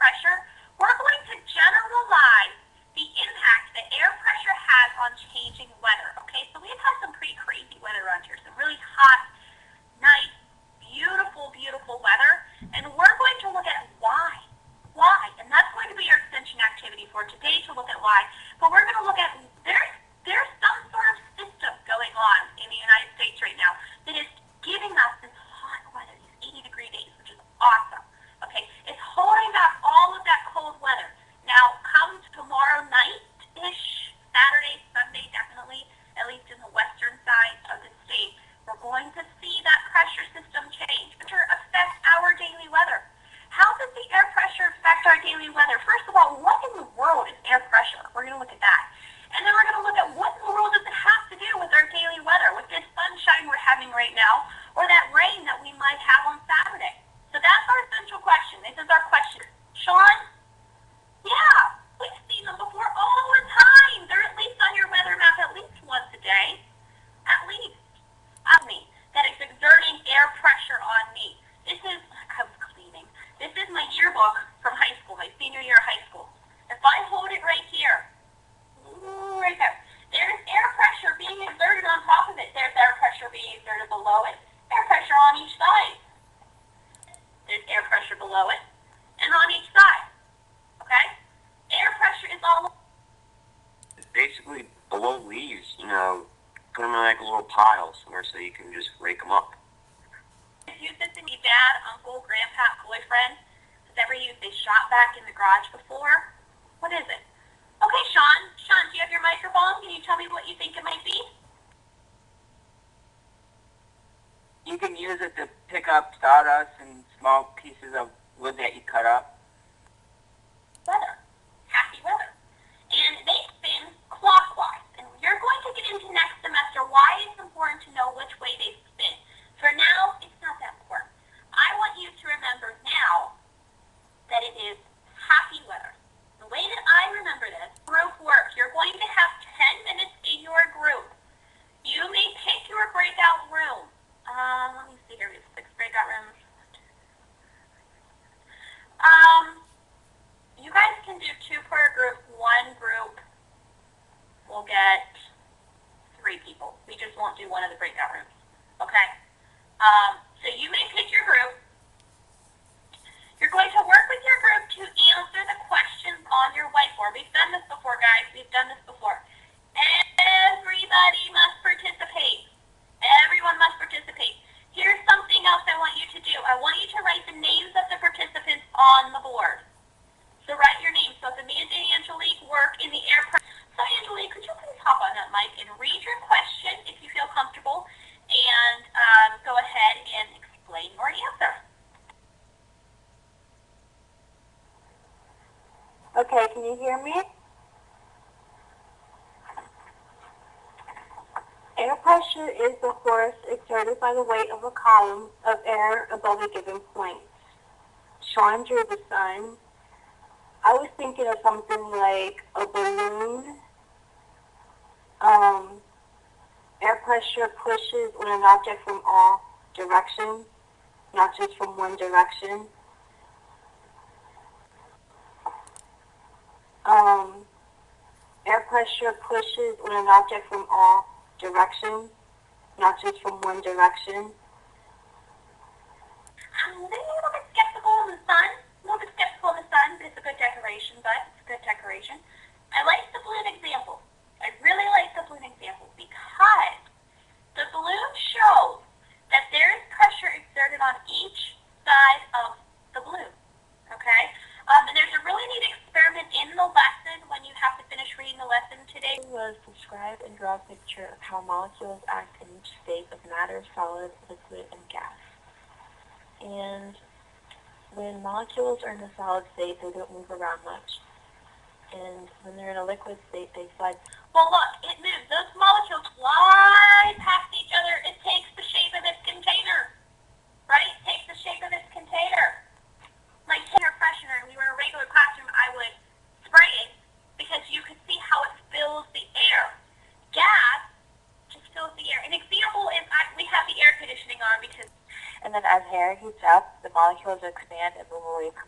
pressure, we're going to generalize the impact that air pressure has on changing weather. Okay, so we've had some pretty crazy weather around here, some really hot, nice, beautiful, beautiful weather, and we're going to look at why. Why? And that's going to be our extension activity for today, to look at why. But we're going to look at there's some sort of system going on in the United States right now that is giving us this hot weather, these 80-degree days, which is awesome. Okay, it's holding back all of that cold weather. Now, come tomorrow night-ish, Saturday, Sunday, definitely, at least in the western side of the state, we're going to see that pressure system change, which affect our daily weather. How does the air pressure affect our daily weather? First of all, what in the world is air pressure? We're going to look at that. And then we're going to look at what in the world does it have to do with our daily weather, with this sunshine we're having right now, or that rain that we might have on Saturday. So that's our essential question. This is our question. Sean? Yeah, we've seen them before all the time. They're at least on your weather map at least once a day. At least. On me. That is exerting air pressure on me. I was cleaning. This is my yearbook from high school, my senior year of high school. If I hold it right here, right there, there's air pressure being exerted on top of it. There's air pressure being exerted below it. Air pressure on each side. There's air pressure below it and on each side. Okay? Air pressure is all basically below leaves, put them in like a little pile somewhere so you can just rake them up. Use this in your dad, uncle, grandpa, boyfriend has ever used a shop vac in the garage before? What is it? Okay, Sean, do you have your microphone? Can you tell me what you think it might be? You can use it to pick up sawdust and small pieces of wood that you cut up. Weather. Happy weather. And they spin clockwise. And you're going to get into next semester why it's important to know which way they spin. For now, it's not that important. I want you to remember now that it is happy weather. The way that I remember this, group work, you're going to have 10 minutes in your group. You may pick your breakout room. Let me see here, we have 6 breakout rooms. You guys can do 2 per group. 1 group will get 3 people. We just won't do one of the breakout rooms. Okay? So you may pick your group. You're going to work with your group to answer the questions on your whiteboard. We've done this before, guys. We've done this before. Everybody must participate. Everyone must participate. Here's something else I want you to do. I want you to write the names of the participants on the board. So write your names. So if Amanda and Angelique work in the air pressure. So Angelique, could you please hop on that mic and read your question if you feel comfortable, and go ahead and explain your answer. Okay, can you hear me? Air pressure is the force exerted by the weight of a column of air above a given point. Sean drew the sun. I was thinking of something like a balloon. Air pressure pushes on an object from all directions, not just from one direction. Air pressure pushes on an object from all directions, not just from one direction. I'm a little bit skeptical of the sun. But it's a good decoration, I like the balloon example. I really like the balloon example because the balloon shows that there is pressure exerted on each side of the balloon. Okay? And there's a really neat experiment in the lesson when you have to finish reading the lesson today. Was describe and draw a picture of how molecules act in each state of matter, solid, liquid, and gas. And when molecules are in a solid state, they don't move around much. And when they're in a liquid state, they slide. Well, look, it moves. Those molecules fly past each other. It takes the shape of this container, right? It takes the shape of this container. Like air freshener, we were in a regular classroom, I would spray it because you could see how it fills the air. Gas just fills the air. An example is we have the air conditioning on because... And then as air heats up, the molecules expand and move away from